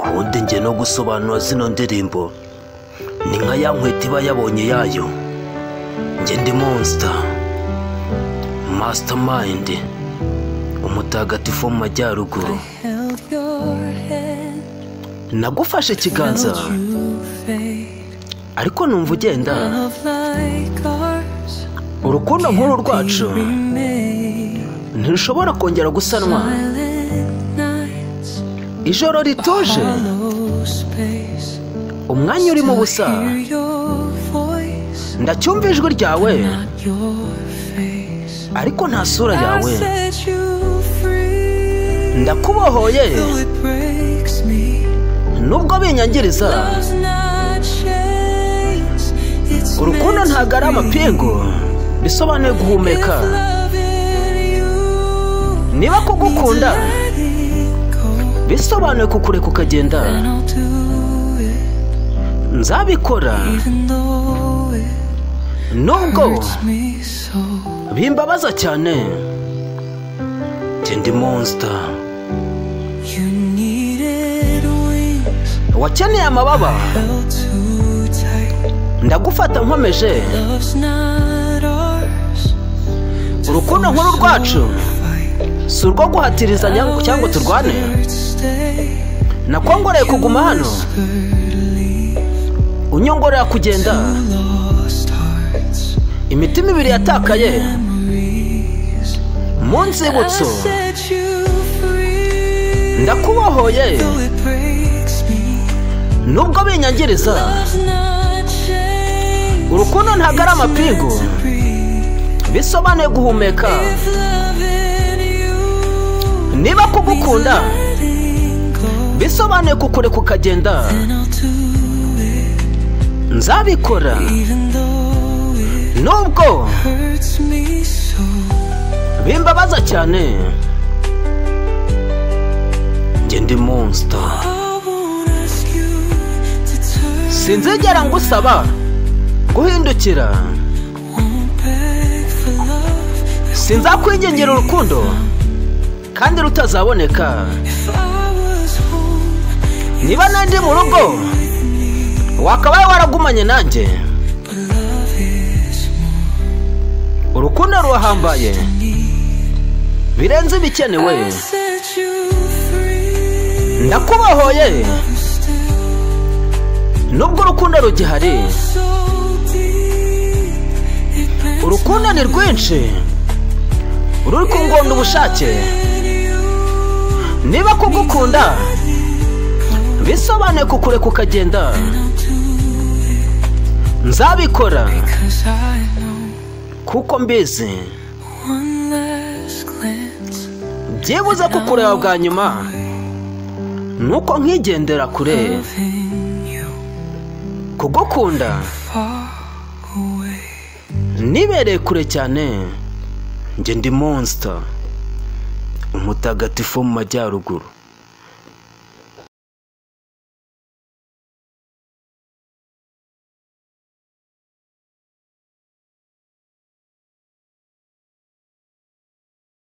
ubundi njye no gusobanura zino ndirimbo ni nka ya nkweta iba yabonye yayo. Njye ndi monster mastermind, umutagatifu wo mu majyaruguru. Nagufashe ikiganza ariko numva ugenda. Urukundo nkuru rwacu ntirushobora kongera gusanwa. Ijoro rituje, umwanya urimo ubusa, ndacyumva ijwi ryawe ariko nta sura yawe. Ndakubohoye nubwo binyangiriza. Urukundo ntabwo ari amapingu, bisobanuye guhumeka. Niba kugukunda bisobanuye kukureka ukagenda, nzabikora nubwo bimbabaza cyane. Njye ndi monster. Wakeneye amababa, ndagufata nkomeje. Urukundo nkuru rwacu si urwo guhatirizanya cyangwa turwane. Nakwongoreye kuguma hano, unyongorera kugenda. Imitima ibiri yatakaye mu nzibutso, ndakubohoye nubwo binyangiriza. Urukundo ntabwo ari amapingu, bisobanuye guhumeka. Niba kugukunda bisobanuye kukureka ukagenda, nzabikora nubwo bimbabaza cyane. Njye ndi monster. Sinzigera ngusaba guhindukira. Sinzakwingingira urukundo kandi rutazaboneka. Niba nandi mu rugo wakabaye waragumanye nanjye. Urukundo ruhambaye birenze ibikenewe. Ndakubohoye nubwo urukundo rugihari. Urukundo ni rwinshi, ruri kungonda ubushake. Niba kugukunda bisobanuye kukureka ukagenda, nzabikora kuko mbizi. Byibuze kukureba bwa nyuma nuko nkigendera kure. Kugukunda nibereye kure cyane. Njye ndi monster, umutagatifu wo mu majyaruguru.